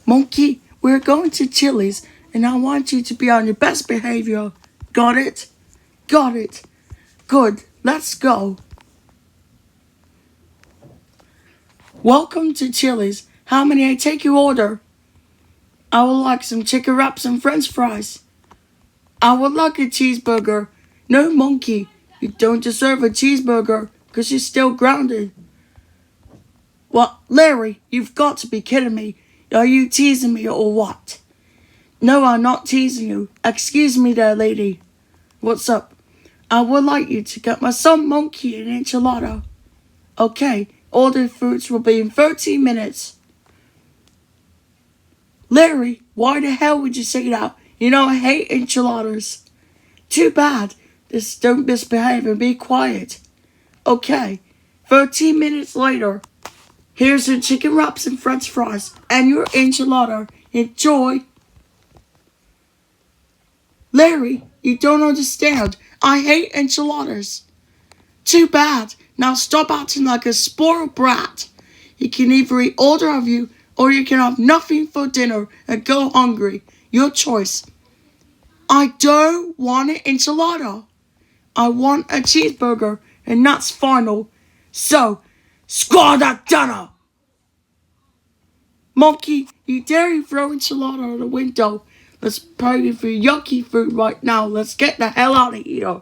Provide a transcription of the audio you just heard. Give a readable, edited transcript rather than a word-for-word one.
Monkey, we're going to Chili's, and I want you to be on your best behavior. Got it? Got it. Good. Let's go. Welcome to Chili's. How may I take your order? I would like some chicken wraps and french fries. I would like a cheeseburger. No, Monkey, you don't deserve a cheeseburger because you're still grounded. What, Larry, you've got to be kidding me. Are you teasing me or what? No, I'm not teasing you. Excuse me there, lady. What's up? I would like you to get my son Monkey an enchilada. Okay, ordered foods will be in 13 minutes. Larry, why the hell would you say that? You know I hate enchiladas. Too bad. Just don't misbehave and be quiet. Okay, 13 minutes later. Here's your chicken wraps and french fries and your enchilada. Enjoy. Larry, you don't understand. I hate enchiladas. Too bad. Now stop acting like a spoiled brat. You can either eat order of you or you can have nothing for dinner and go hungry. Your choice. I don't want an enchilada. I want a cheeseburger and that's final. So, squaw dinner. Monkey, you dare you throw enchilada out the window. Let's pay for yucky food right now. Let's get the hell out of here.